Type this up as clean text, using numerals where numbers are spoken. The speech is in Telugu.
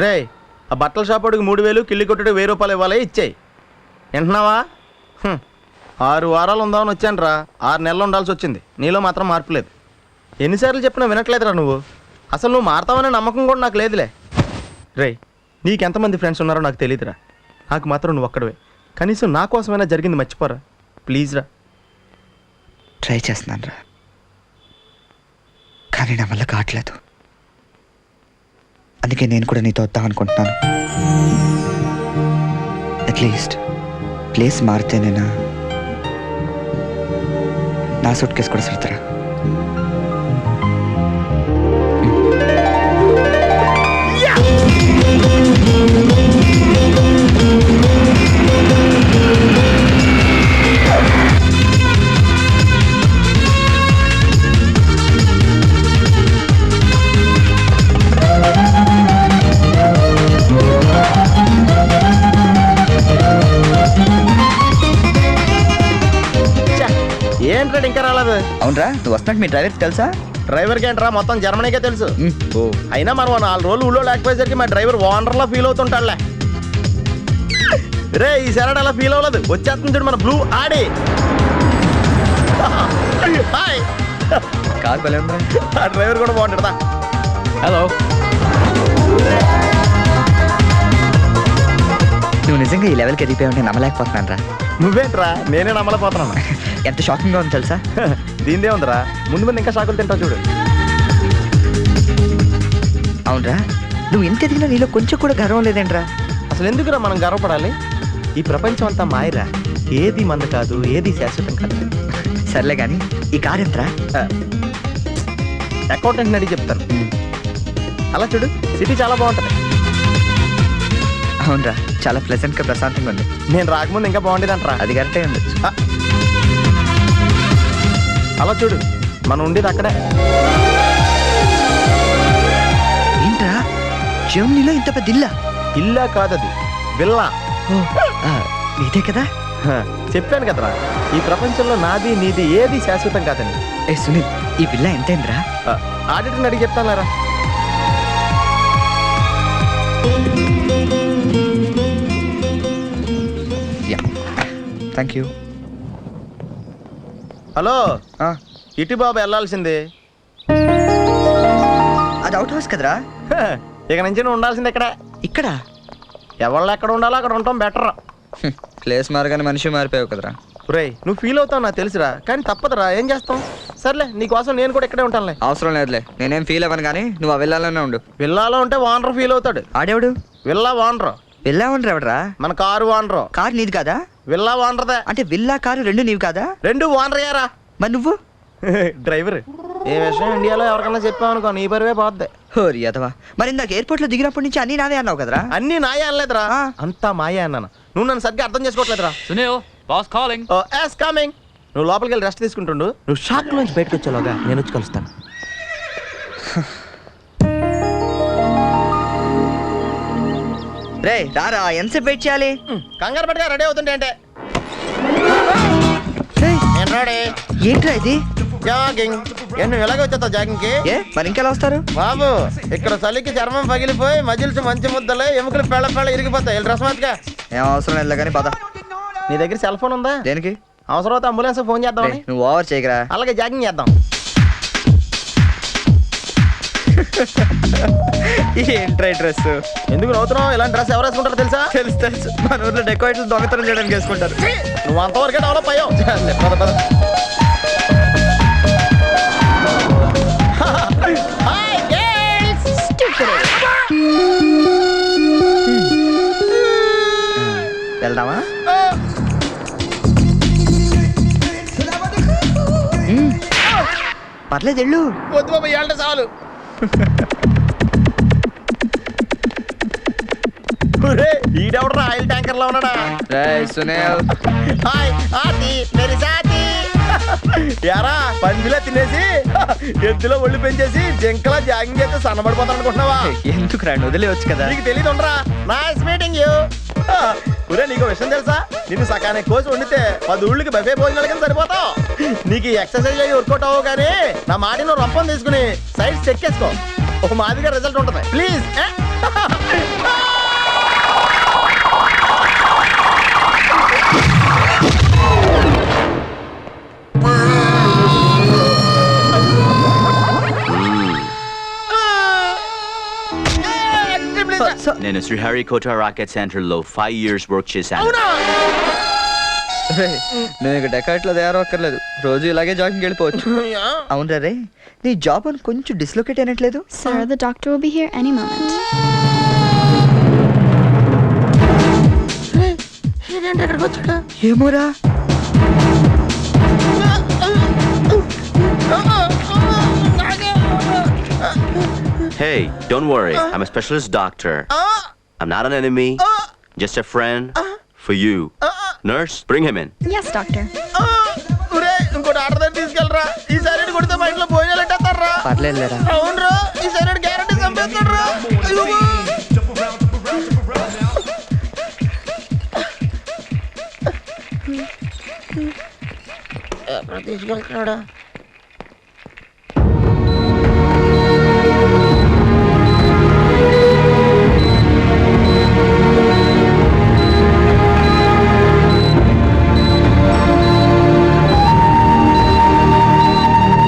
రే ఆ బట్టల షాపుడికి 3000, కిల్లి కొట్టుడు 1000 రూపాయలు ఇవ్వాలి, ఇచ్చేయి. వింటున్నావా? 6 వారాలు ఉందామని వచ్చాను రా, 6 నెలలు ఉండాల్సి వచ్చింది. నీలో మాత్రం మార్పు లేదు. ఎన్నిసార్లు చెప్పినా వినట్లేదురా నువ్వు. అసలు నువ్వు మారతావనే నమ్మకం కూడా నాకు లేదులే. రే నీకెంతమంది ఫ్రెండ్స్ ఉన్నారో నాకు తెలియదురా, నాకు మాత్రం నువ్వు ఒక్కడవే. కనీసం నా కోసమైనా జరిగింది మర్చిపోరా ప్లీజ్ రా. ట్రై చేస్తున్నాను రా, కానీ నా వల్ల కావట్లేదు. అందుకే నేను కూడా నీతో వద్దాం అనుకుంటున్నాను. అట్లీస్ట్ ప్లేస్ మారితేనేనా నా సూట్ కేసు కూడా సర్దురా. ఏంట్రా ఇంకా రాలేదు? అవునరా, నువ్వు వస్తున్నట్టు మీ డ్రైవర్కి తెలుసా? డ్రైవర్కి ఏంట్రా మొత్తం జర్మనీకే తెలుసు. అయినా మనం 4 రోజులు ఊళ్ళో లేకపోయేసరికి మా డ్రైవర్ ఓనర్లా ఫీల్ అవుతుంటాడులే. రే ఈ సరడ్ అలా ఫీల్ అవ్వలేదు, వచ్చేస్తుంది చూడు మన బ్లూ ఆడి. హాయ్. కాదు భలే ఉందా? ఆ డ్రైవర్ కూడా బాగుంటాడా? హలో. నువ్వు నిజంగా ఈ లెవెల్కి ఎదిగిపోయి ఉంటే నమ్మలేకపోతున్నాను రా. నువ్వేంట్రా, నేనే నమ్మలేకపోతున్నాను. ఎంత షాకింగ్గా ఉంది తెలుసా? దీనిదే ఉందిరా, ముందు ముందు ఇంకా షాకులు తింటావు చూడు. అవునరా, నువ్వు ఎంత ఎదిగినా నీలో కొంచెం కూడా గర్వం లేదేంట్రా? అసలు ఎందుకురా మనం గర్వపడాలి? ఈ ప్రపంచం అంతా మాయరా, ఏది మంద కాదు, ఏది శాశ్వతం కాదు. సర్లే కానీ ఈ కార్ ఎంతరా? అకౌంటెంట్ అడిగి చెప్తాను. అలా చూడు, సిటీ చాలా బాగుంటుంది. అవునరా, చాలా ప్లెజెంట్గా ప్రశాంతంగా ఉంది. నేను రాకముందు ఇంకా బాగుండేది అంటారా? అది కరెక్టే ఉండొచ్చు. అలా చూడు, మనం ఉండేది అక్కడే. ఏంట్రా, జర్మనీలో ఇంత పెద్ద ఇల్లా? ఇల్లా కాదది, విల్లా. ఇదే కదా? చెప్పాను కదరా, ఈ ప్రపంచంలో నాది నీది ఏది శాశ్వతం కాదని. ఏ సునీల్, ఈ విల్లా ఎంతైందిరా? ఆడిటర్ని అడిగి చెప్తాను లేరా. Thank you. హలో, ఇటు బాబు వెళ్ళాల్సింది. అది అవుట్ హౌస్ కదరా? ఇక నుంచి నువ్వు ఉండాల్సింది ఎక్కడ? ఇక్కడ ఎవళ్ళు ఎక్కడ ఉండాలో అక్కడ ఉండటం బెటర్. ప్లేస్ మారగానే మనిషి మారిపోయావు కదరా. రేయ్ నువ్వు ఫీల్ అవుతావు నాకు తెలుసురా, కానీ తప్పదురా, ఏం చేస్తాం. సర్లే నీకోసం నేను కూడా ఇక్కడే ఉంటానులే. అవసరం లేదులే, నేనేం ఫీల్ అవ్వను, కానీ నువ్వు ఆ విల్లాలోనే ఉండు. విల్లాలో ఉంటే ఓనర్ ఫీల్ అవుతాడు. ఆడేవాడు? Villa owner. విల్లా ఓనర్ ఎవడరా? మన కారు ఓనరు. కారు నీది కాదా? విల్లా ఓనర్దే. అంటే విల్లా కారు రెండు నీవి కాదా? రెండు ఓనర్ అయ్యారా. మరి నువ్వు డ్రైవర్. ఏ విషయం ఇండియాలో ఎవరికన్నా చెప్పావనుకో నీ బరువే పోద్ది. హోరి అదవా, మరి ఇందాక ఎయిర్పోర్ట్ లో దిగినప్పటి నుంచి అన్ని నావే అన్నావు కదరా? అన్ని నాయే అనలేదురా, అంతా మాయే అన్నాను. నువ్వు నన్ను సరిగ్గా అర్థం చేసుకోవట్లేదురా. Sunil, boss calling. కమింగ్. నువ్వు లోపలికి వెళ్ళి రెస్ట్ తీసుకుంటుండు, నువ్వు షాక్ నుంచి బయటకు వచ్చేలోగా నేను వచ్చి కలుస్తాను. రే రారా, ఎంతసేపు వెయిట్ చేయాలి? కంగారు పట్టుగా రెడీ అవుతుంటే అంటే ఏంట్రా ఇది? జాగింగ్. నువ్వు ఎలాగ వచ్చేస్తావు జాగింగ్ కి? మరి ఇంకెలా వస్తారు బాబు? ఇక్కడ చలికి చర్మం పగిలిపోయి మజిల్స్ మంచి ముద్దలే, ఎముకలు పెళ్ళ పెళ్ళ ఇరిగిపోతాయి. రస్మత్గా ఏం అవసరం లేదు కానీ పద. నీ దగ్గర సెల్ ఫోన్ ఉందా? దేనికి? అవసరం అయితే అంబులెన్స్ ఫోన్ చేద్దాం. నువ్వు ఓవర్ చేయకరా. అలాగే జాగింగ్ చేద్దాం. ఏంట్రా డ్రెస్? ఎందుకు నవ్వుతున్నావు? ఇలాంటి డ్రెస్ ఎవరు వేసుకుంటారో తెలుసా? తెలుసు తెలుసు, మన ఊర్లో డెకోరేట్లు దొంగతనం చేయడానికి వేసుకుంటారు. నువ్వు అంతవరకే డెవలప్ అయ్యావు. వెళ్దామా? పర్లేదు వెళ్ళు. వద్దు బాబు, ఏళ్ళ చాలు. ఈడెవడరా ఆయిల్ ట్యాంకర్ లో ఉన్నాడా? సునీల్. హాయ్ ఆతి మేరీ సాతి. యారా పందిలా తినేసి ఎద్దులో ఒళ్ళు పెంచేసి జింకలా జాగింగ్ చేస్తే సన్నబడిపోతాను అనుకుంటున్నావా? ఎందుకు రండి, వదిలేవచ్చు కదా. నీకు తెలియదు ఉండరా. Nice meeting you. ఒరే నీకు విషయం తెలుసా? నిన్ను సకానికి కోసి వండితే 10 ఊళ్ళకి బఫే భోజనాల కింద సరిపోతావు. నీకు ఎక్సర్సైజ్ అయ్యి వర్కౌట్ అవ్వవు, కానీ నా మాటి నువ్వు రంపం తీసుకుని సైడ్ చెక్ చేసుకో, ఒక మాదిరిగా రిజల్ట్ ఉంటుంది. ప్లీజ్. నేను శ్రీహరికోట రాకెట్ సెంటర్ లో 5 years వర్క్ చేశాను. నేను ఇక డెకాట్లో తయారవక్కర్లేదు, రోజు ఇలాగే జాగింగ్ వెళ్ళిపోవచ్చు. అవునరా రే, నీ జాబ్ అని కొంచెం dislocate అయినట్లేదు? Sir, the doctor will be here any moment. ఏమోరా. Hey, don't worry. I'm a specialist doctor. I'm not an enemy. Just a friend for you. Nurse, bring him in. Yes, doctor. ఇంకోటి ఆర్డర్ దగ్గర తీసుకెళ్ళరా. ఈ సైడ్ కొడితే మా ఇంట్లో భోజనాలు ఎట్టేస్తారా. పర్లేదులేరా. అవునరా, ఈ సైడ్ గ్యారంటీ చంపేస్తాడరా. తీసుకెళ్తున్నాడా?